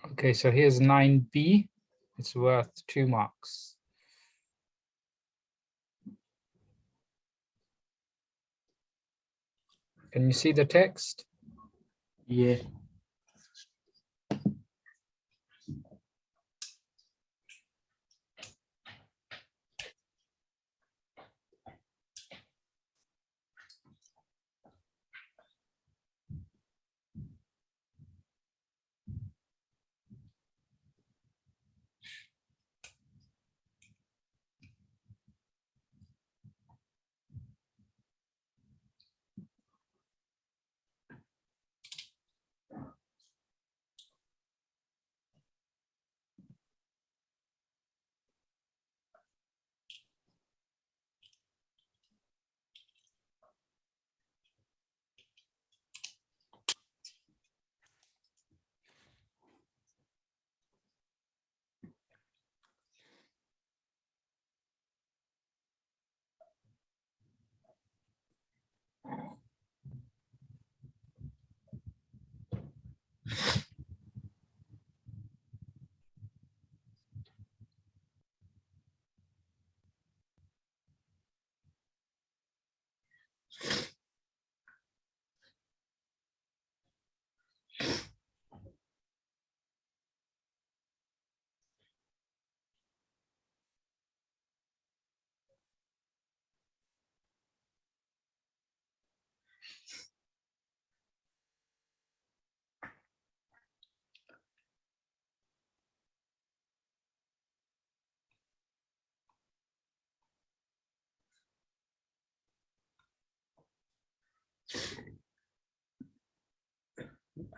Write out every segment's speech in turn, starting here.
Okay, so here's 9B. It's worth 2 marks. Can you see the text? Yeah.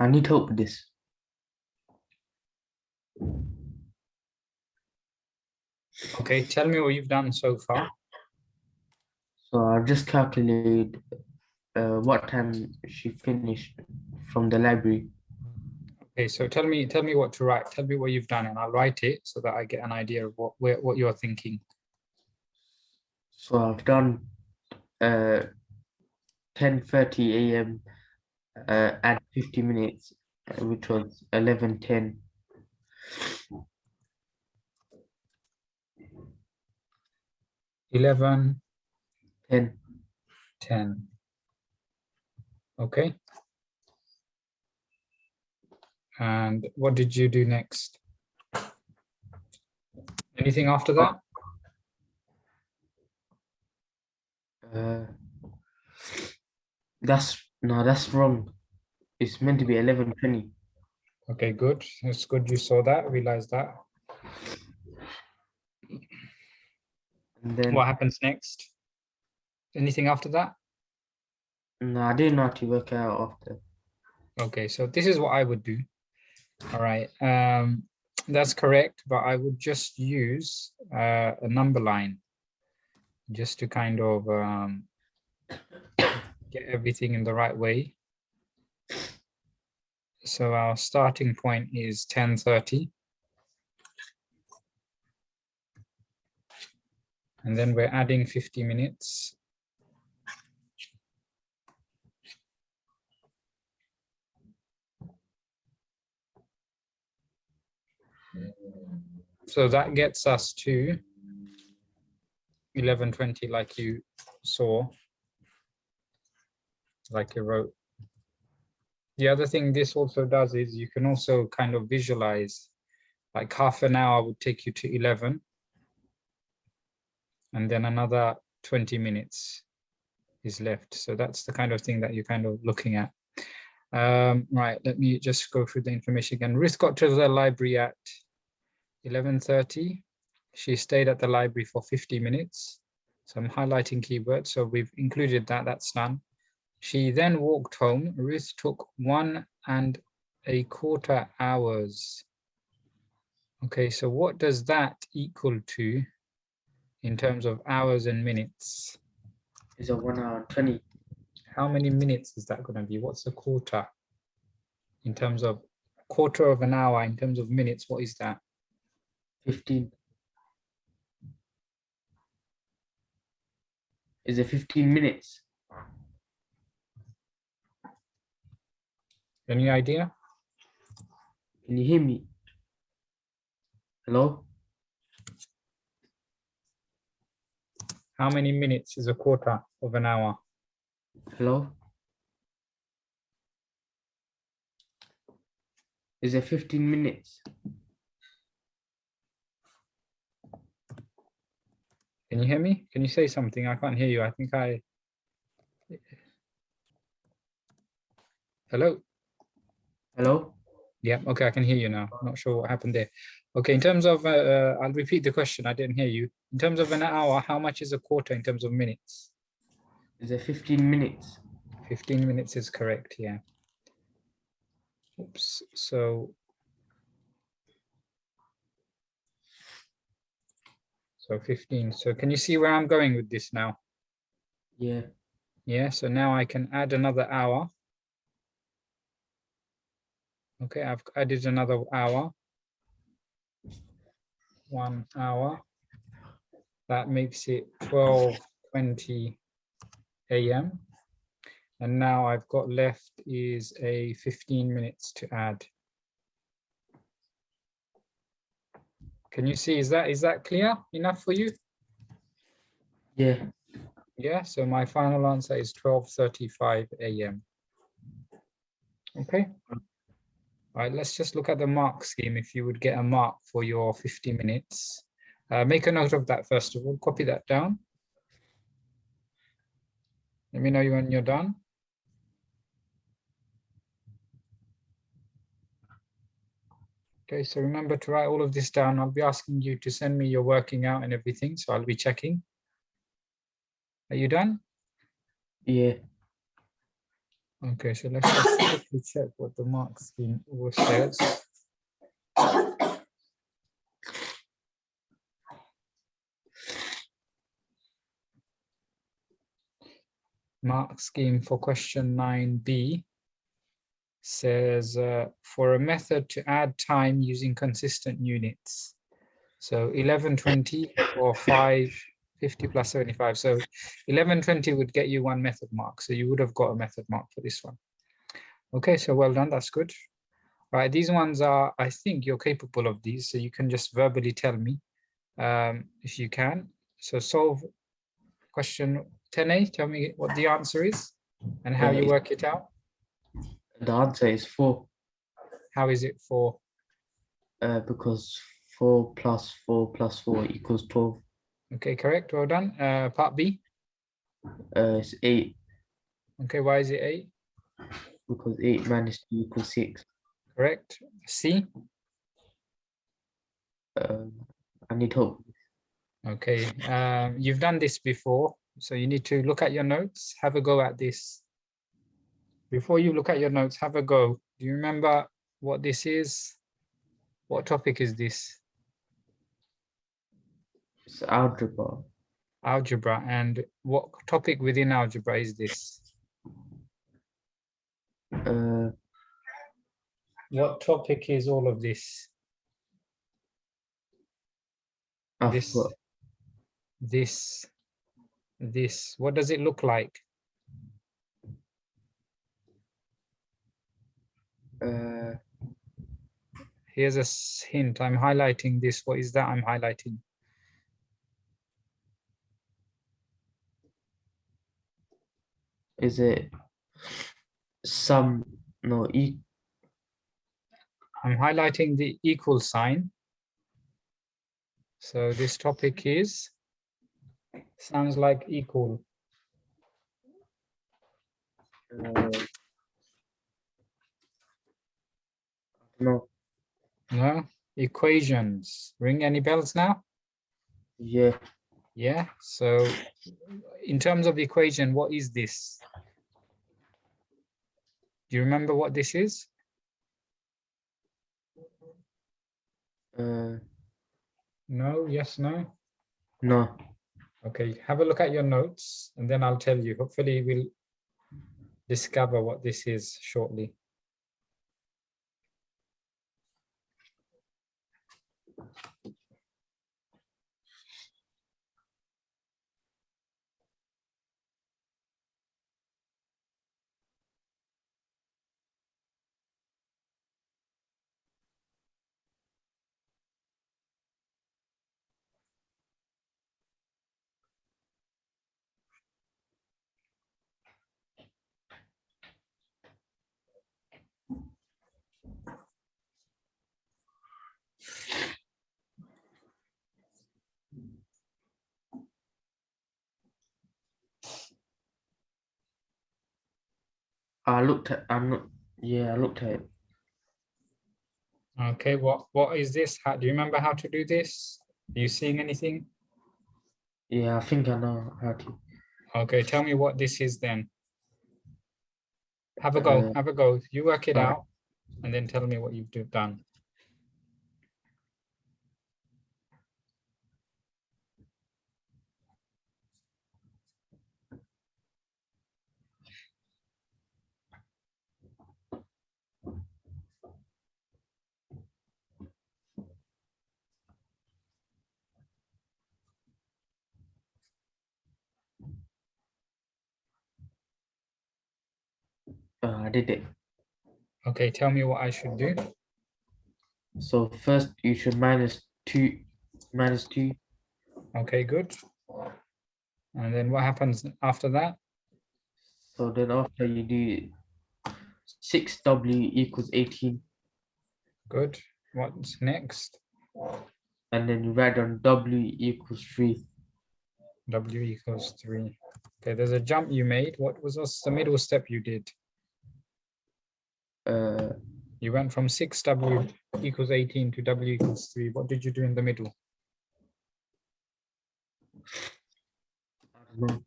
I need help with this. Okay, tell me what you've done so far. So I've just calculated what time she finished from the library. Okay, so tell me what to write. Tell me what you've done, and I'll write it so that I get an idea of what you're thinking. So I've done 10:30 a.m. At 50 minutes, which was 11:10. 11, 10. 10. Okay. And what did you do next? Anything after that? Uh, that's wrong. It's meant to be 11:20. Okay, good. It's good you saw that, realized that. And then What happens next? Anything after that? no, I didn't know how to work out after. Okay, so this is what I would do. All right. That's correct, but I would just use a number line just to kind of get everything in the right way. So our starting point is 10:30. And then we're adding 50 minutes. So that gets us to 11:20, like you saw, like you wrote. The other thing this also does is you can also kind of visualize, like half an hour would take you to 11, and then another 20 minutes is left. So that's the kind of thing that you're kind of looking at. Right, let me just go through the information again. Ruth got to the library at 11:30. She stayed at the library for 50 minutes. So I'm highlighting keywords. So we've included that, that's done. She then walked home. Ruth took 1¼ hours. Okay, so what does that equal to in terms of hours and minutes? It's a 1 hour 20. How many minutes is that going to be? What's a quarter? In terms of quarter of an hour, in terms of minutes, what is that? 15. Is it 15 minutes? Any idea? Can you hear me? Hello? How many minutes is a quarter of an hour? Hello? Is it 15 minutes? Can you hear me? Can you say something? I can't hear you. I think I... Hello? Hello? Yeah, okay, I can hear you now. Not sure what happened there. Okay, in terms of, I'll repeat the question. I didn't hear you. In terms of an hour, how much is a quarter in terms of minutes? Is it 15 minutes? 15 minutes is correct, yeah. Oops, so 15. So can you see where I'm going with this now? Yeah. Yeah, so now I can add another hour. Okay, I've added another hour. 1 hour. That makes it 12:20 a.m. And now I've got left is a 15 minutes to add. Can you see, is that clear enough for you? Yeah. Yeah, so my final answer is 12:35 a.m. Okay. All right, let's just look at the mark scheme. If you would get a mark for your 50 minutes, make a note of that first of all, copy that down. Let me know when you're done. Okay, so remember to write all of this down. I'll be asking you to send me your working out and everything, so I'll be checking. Are you done? Yeah. Okay, so let's just quickly check what the mark scheme says. Mark scheme for question 9b says for a method to add time using consistent units. So 1120 or 550 plus 75. So 1120 would get you 1 method mark. So you would have got a method mark for this one. Okay, so well done. That's good. Right, these ones are, I think you're capable of these. So you can just verbally tell me if you can. So solve question 10a. Tell me what the answer is and how you work it out. The answer is 4. How is it for? Because 4 plus 4 plus 4 equals 12. Okay, correct. Well done. Part B. It's 8. Okay, why is it 8? Because 8 minus 2 equals 6. Correct. C. I need help. Okay, you've done this before, so you need to look at your notes, have a go at this. Before you look at your notes, have a go. Do you remember what this is? What topic is this? It's algebra. Algebra. And what topic within algebra is this? Uh, What topic is all of this? I This, forgot. this. What does it look like? Here's a hint. I'm highlighting this. What is that I'm highlighting? Is it some, no, I'm highlighting the equal sign. So this topic is, sounds like equal. no, No, equations. Ring any bells now? yeah, Yeah, so in terms of equation, what is this? Do you remember what this is? uh, No, yes, no? no, Okay, have a look at your notes and then I'll tell you. Hopefully we'll discover what this is shortly. I looked at. I'm not. Yeah, I looked at it. Okay, what is this? Do you remember how to do this? Are you seeing anything? Yeah, I think I know how to. Okay, tell me what this is then. Have a go, Uh, have a go. You work it alright. out and then tell me what you've done. I did it. Okay, tell me what I should do. So first you should minus two. Okay, good. And then what happens after that? So then after you do 6W equals 18, Good. What's next? and then you write down W equals 3. W equals 3. Okay, there's a jump you made. What was the middle step you did? Uh, You went from 6W equals 18 to W equals 3. What did you do in the middle? I don't know.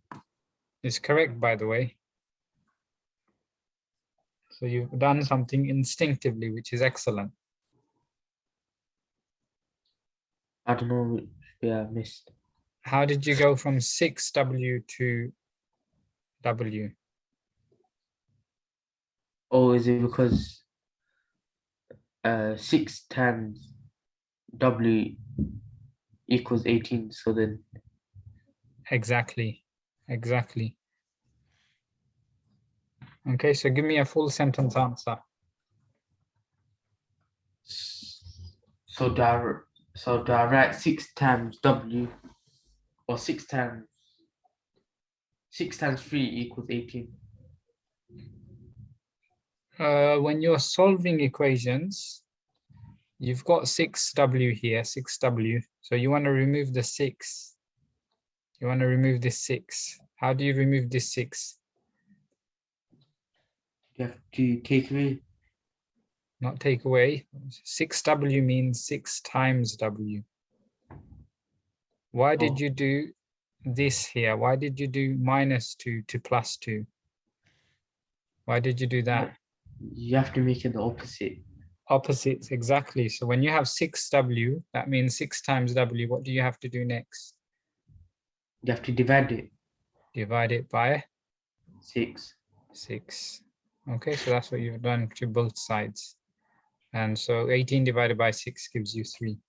It's correct, by the way. So you've done something instinctively, which is excellent. I don't know which bit I missed. How did you go from 6W to W? Oh, is it because 6 times W equals 18? So then Exactly. Exactly. Okay, so give me a full sentence answer. so do I, so do I write 6 times W or 6 times 3 equals 18? When you're solving equations, you've got 6W here, 6W. So you want to remove the 6. You want to remove this 6. How do you remove this 6? You have to take away. Not take away. 6W means 6 times W. Why did Oh, you do this here? Why did you do -2 to +2? Why did you do that? you have to make it the opposite. Opposites, exactly. So when you have 6W, that means 6 times W. What do you have to do next? You have to divide it. Divide it by 6. 6. Okay, so that's what you've done to both sides. And so 18 divided by 6 gives you 3.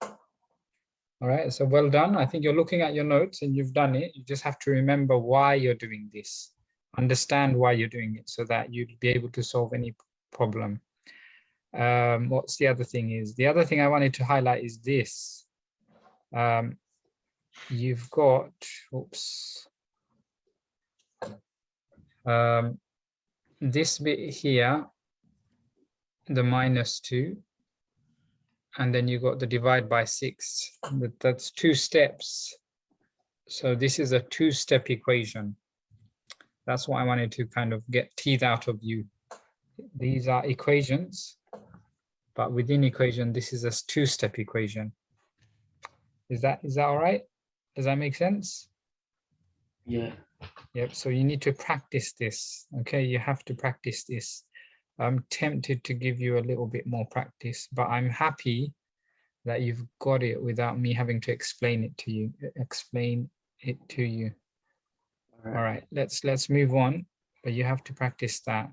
All right, so well done. I think you're looking at your notes and you've done it. You just have to remember why you're doing this. Understand why you're doing it so that you'd be able to solve any problem. What's the other thing is? The other thing I wanted to highlight is this. You've got, oops, this bit here, the -2, and then you got the divide by 6. That's 2 steps. So this is a 2-step equation. That's what I wanted to kind of tease out of you. These are equations, but within equation, this is a 2-step equation. Is that all right? Does that make sense? Yeah. Yep, so you need to practice this, okay? You have to practice this. I'm tempted to give you a little bit more practice, but I'm happy that you've got it without me having to explain it to you. All All right. right, let's move on, but you have to practice that.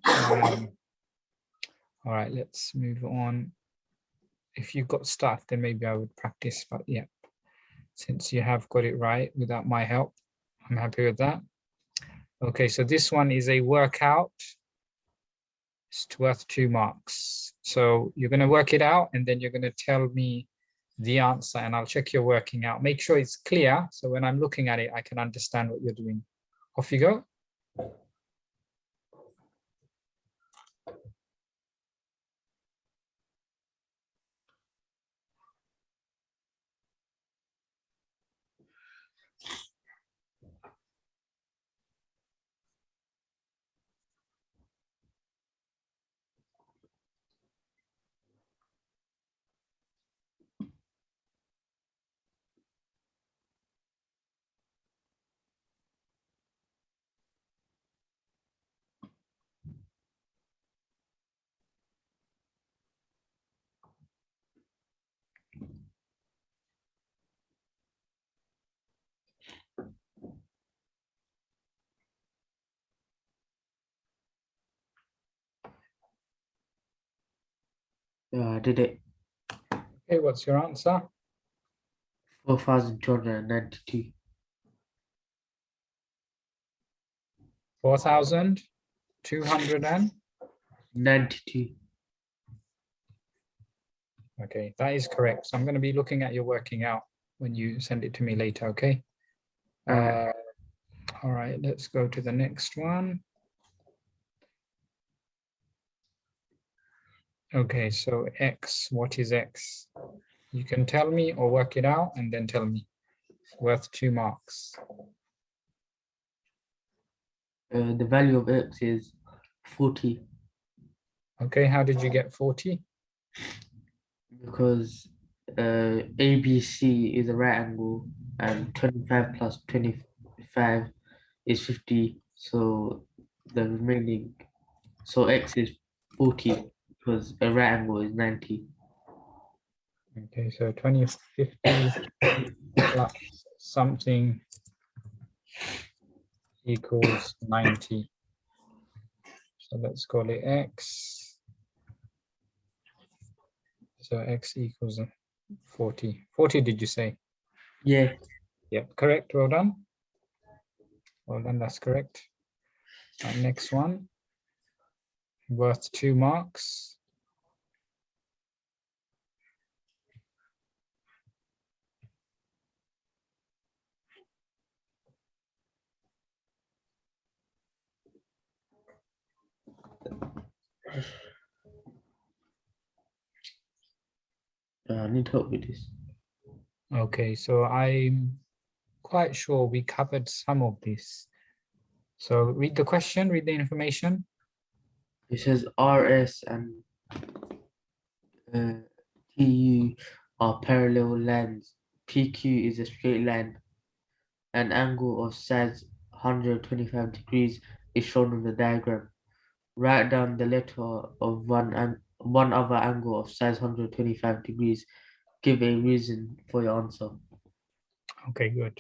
All right, let's move on. If you've got stuff, then maybe I would practice, but yeah, since you have got it right without my help, I'm happy with that. Okay, so this one is a workout. It's worth 2 marks. So you're going to work it out and then you're going to tell me the answer and I'll check your working out. Make sure it's clear. So when I'm looking at it, I can understand what you're doing. Off you go. I did it. Okay, what's your answer? 4,292. 4,200 and? 92. Okay, that is correct. So I'm going to be looking at your working out when you send it to me later, okay? Alright. All right, let's go to the next one. Okay, so x, what is x? You can tell me or work it out and then tell me. Worth 2 marks. The value of x is 40 Okay, how did you get 40? because ABC is a right angle and 25 plus 25 is 50. So the remaining, so x is 40 because a right angle is 90. Okay, so 2050 plus something equals 90. So let's call it x. So x equals 40. 40, did you say? Yeah. Yep, correct. Well done. Well done, that's correct. Right, next one. Worth 2 marks. I need help with this. Okay, so I'm quite sure we covered some of this. So read the question, read the information. It says RS and TU are parallel lines. PQ is a straight line. An angle of size 125 degrees is shown on the diagram. Write down the letter of one other angle of size 125 degrees. Give a reason for your answer. Okay, good.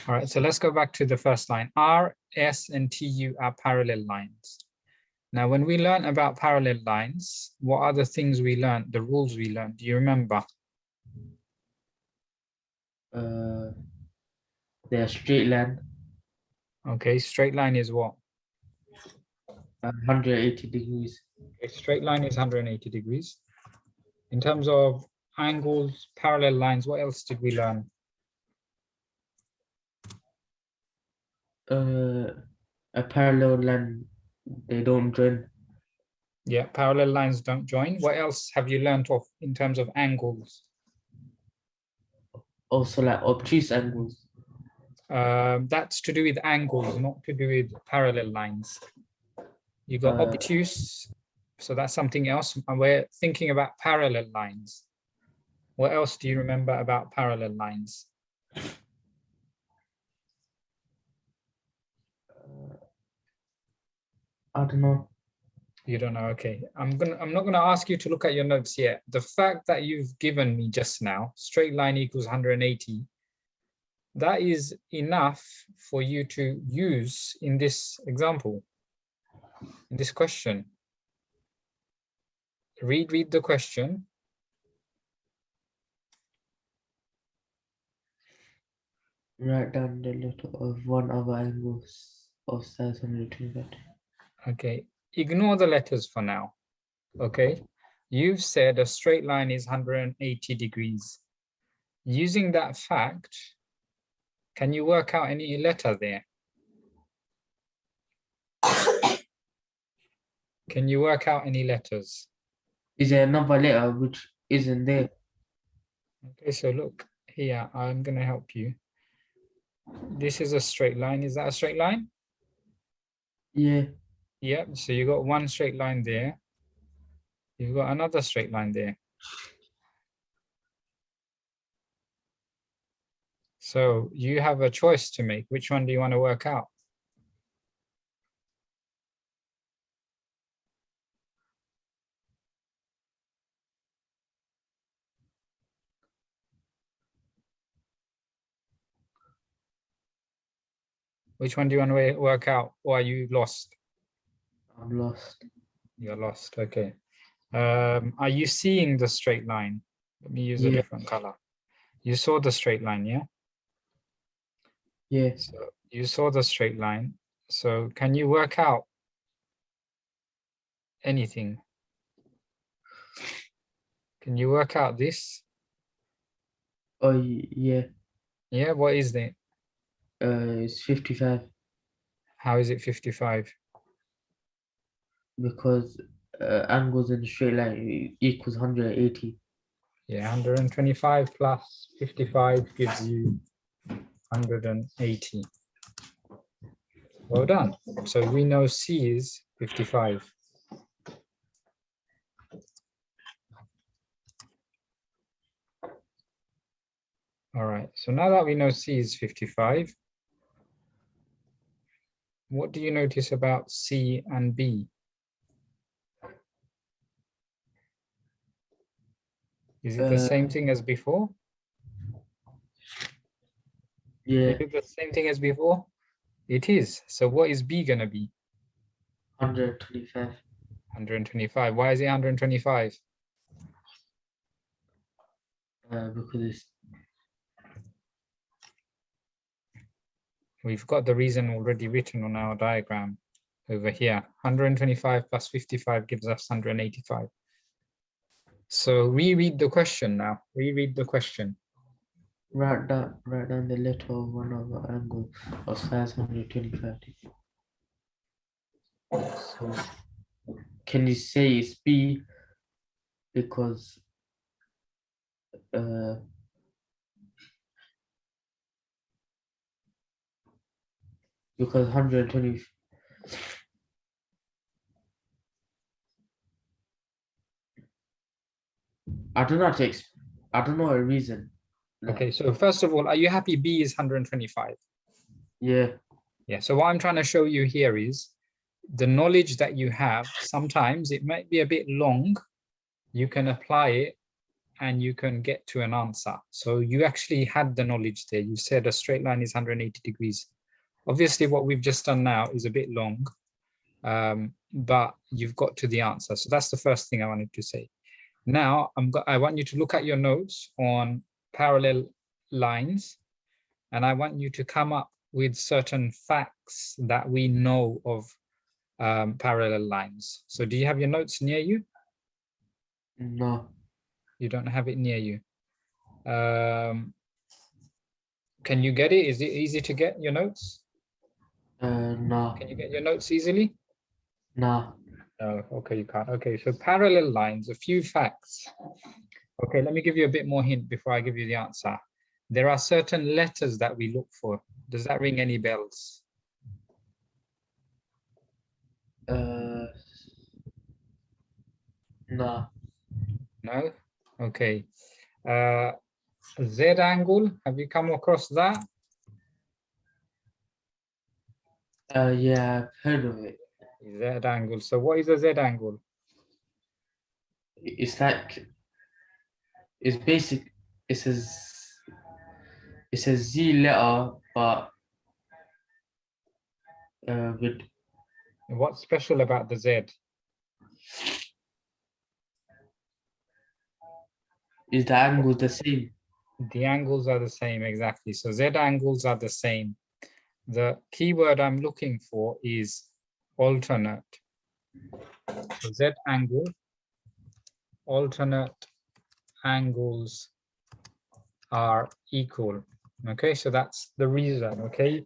All right, so let's go back to the first line. R, S, and TU are parallel lines. Now, when we learn about parallel lines, what are the things we learned, the rules we learned? Do you remember? Uh, they are straight line, Okay, straight line is what? 180 degrees. A straight line is 180 degrees. In terms of angles, parallel lines, what else did we learn? Uh, a parallel line, they don't join. Yeah, parallel lines don't join. What else have you learned of in terms of angles? Also, like obtuse angles. That's to do with angles, not to do with parallel lines. You got Uh, obtuse, so that's something else. And we're thinking about parallel lines. What else do you remember about parallel lines? I don't know. You don't know. Okay. I'm not gonna ask you to look at your notes yet. The fact that you've given me just now, straight line equals 180, that is enough for you to use in this example, in this question. Read the question. Write down the letter of one other angle of size 125. Okay. Ignore the letters for now. Okay. You've said a straight line is 180 degrees. Using that fact, can you work out any letter there? Can you work out any letters? Is there another letter which isn't there? Okay, so look here, I'm going to help you. This is a straight line. Is that a straight line? Yeah. Yep. So you got one straight line there. You've got another straight line there. So you have a choice to make. Which one do you want to work out? Which one do you want to work out? Or are you lost? I'm lost. You're lost. Okay. Are you seeing the straight line? Let me use a Yeah, different color. You saw the straight line, yeah? yeah. So you saw the straight line. So can you work out anything? Can you work out this? Oh, yeah. Yeah, what is it? It's 55 How is it 55? because angles in a straight line equals 180. Yeah, 125 plus 55 gives you 180. Well done. So we know C is 55. All right, so now that we know C is 55, what do you notice about C and B? Is it the Uh, same thing as before? yeah, Is it the same thing as before? It is. So what is B going to be? 125. 125. Why is it 125? Because it's We've got the reason already written on our diagram over here. 125 plus 55 gives us 185. So reread the question now. Reread the question. write down the letter of one of the angle of size 125 degrees. So can you say it's B because uh because 120 I don't know how to I don't know a reason. Okay, so first of all, are you happy B is 125? Yeah, Yeah, so what I'm trying to show you here is the knowledge that you have. Sometimes it might be a bit long. You can apply it and you can get to an answer. So you actually had the knowledge there. You said a straight line is 180 degrees. Obviously, what we've just done now is a bit long, but you've got to the answer. So that's the first thing I wanted to say. Now, I want you to look at your notes on parallel lines, and I want you to come up with certain facts that we know of parallel lines. So do you have your notes near you? no, You don't have it near you. Can you get it? Is it easy to get your notes? no, Can you get your notes easily? no. No, okay, you can't. Okay, so parallel lines, a few facts. Okay, let me give you a bit more hint before I give you the answer. There are certain letters that we look for. Does that ring any bells? Uh, no. No? Okay. Z angle, have you come across that? Yeah, I've heard of it. Z angle. So what is a Z angle? It's like it's basic. It says it's a Z letter, but with What's special about the Z? is the angle the same? The angles are the same, exactly. So Z angles are the same. The keyword I'm looking for is alternate. So Z angle, alternate angles are equal. Okay, so that's the reason. Okay,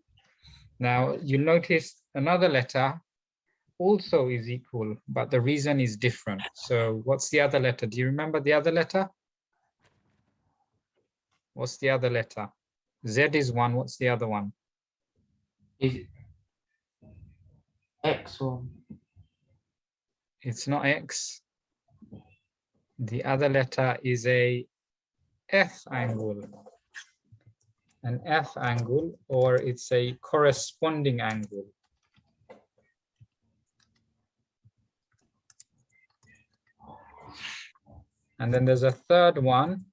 now you notice another letter also is equal, but the reason is different. So what's the other letter? Do you remember the other letter? What's the other letter? Z is one. What's the other one? Is X one? It's not X. The other letter is a F angle. An F angle, or it's a corresponding angle. And then there's a third one,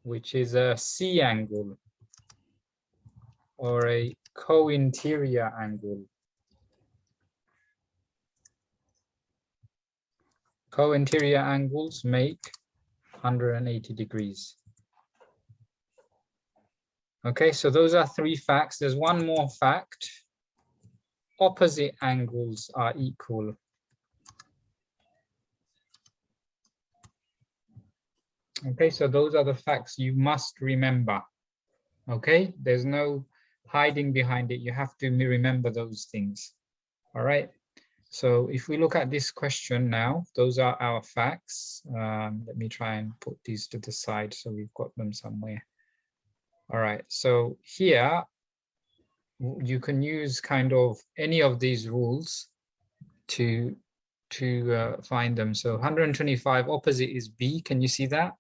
which is a C angle, or a co-interior angle. Co-interior angles make 180 degrees. Okay, so those are 3 facts. There's one more fact. Opposite angles are equal. Okay, so those are the facts you must remember. Okay, there's no hiding behind it. You have to remember those things. All right. So if we look at this question now, those are our facts. Let me try and put these to the side so we've got them somewhere. All right, so here you can use kind of any of these rules to find them. So 125 opposite is B. Can you see that?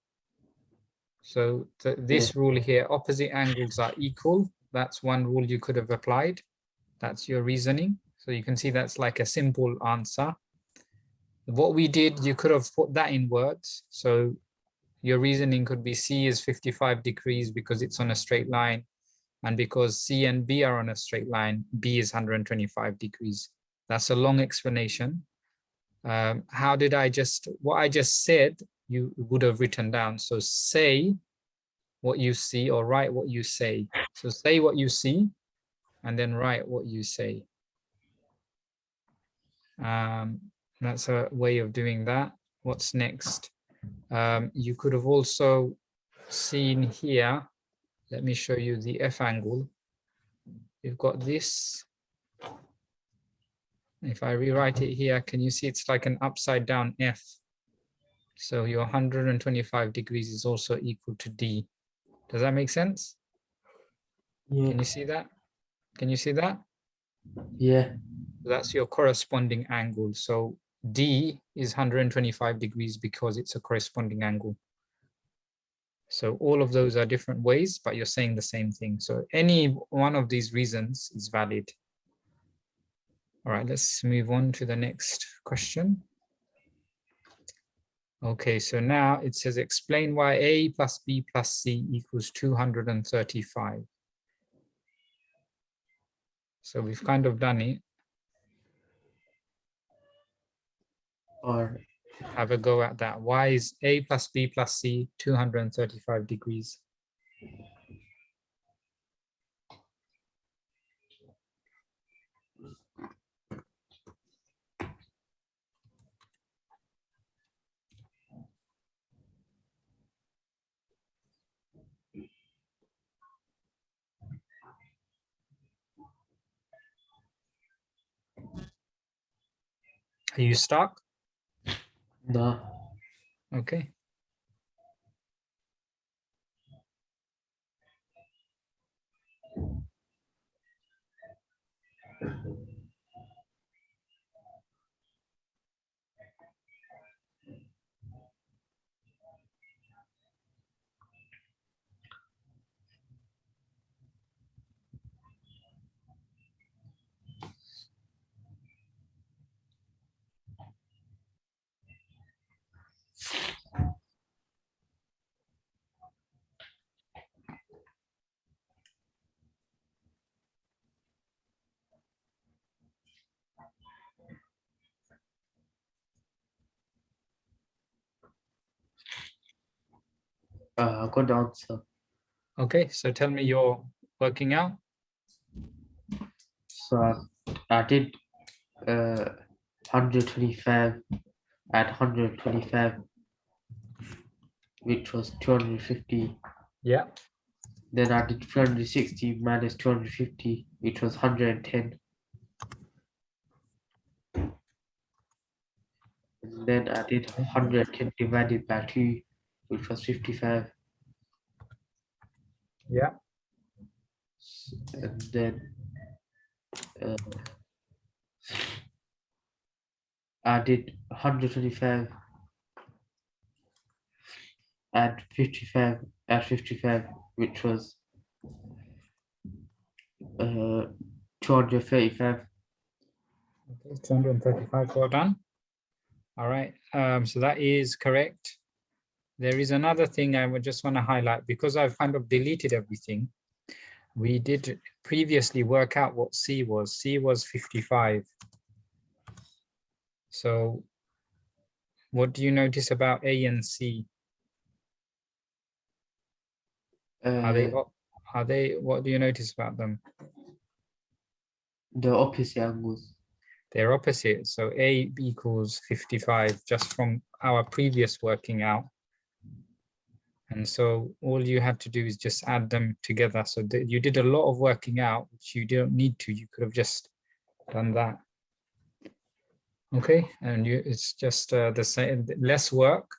So this rule here, opposite angles are equal. That's one rule you could have applied. That's your reasoning. So you can see that's like a simple answer. What we did, you could have put that in words. So your reasoning could be C is 55 degrees because it's on a straight line. And because C and B are on a straight line, B is 125 degrees. That's a long explanation. How did what I just said, you would have written down. So say what you see or write what you say. So say what you see and then write what you say. That's a way of doing that. What's next? You could have also seen here, let me show you the F angle. You've got this. If I rewrite it here, can you see it's like an upside down F? So your 125 degrees is also equal to D. Does that make sense? Yeah. Can you see that? Can you see that? Yeah. That's your corresponding angle. So D is 125 degrees because it's a corresponding angle. So all of those are different ways, but you're saying the same thing. So any one of these reasons is valid. All right, let's move on to the next question. Okay, so now it says explain why A plus B plus C equals 235. So we've kind of done it. Or Have a go at that. Why is A plus B plus C 235 degrees? Are you stuck? no. Okay. I got the answer. Okay, so tell me you're working out. So I did 125 at 125, which was 250. Yeah. Then I did 360 minus 250, which was 110. And then I did 110 divided by 2, which was 55. Yeah. And then uh, I did 125 at 55, which was 235. Okay, 235, well done. All right, so that is correct. There is another thing I would just want to highlight because I've kind of deleted everything. We did previously work out what C was. C was 55. So What do you notice about A and C? Are they, Uh, what do you notice about them? the opposite angles. They're opposite. So A equals 55 just from our previous working out. And so all you had to do is just add them together. So you did a lot of working out, which you don't need to. You could have just done that. Okay, and it's just the same, less work,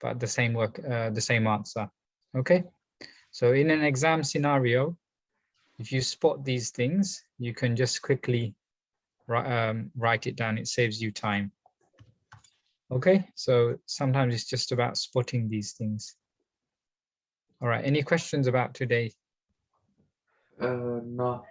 but the same work, the same answer. Okay, so in an exam scenario, if you spot these things, you can just quickly write it down. It saves you time. Okay, so sometimes it's just about spotting these things. All right, any questions about today? No.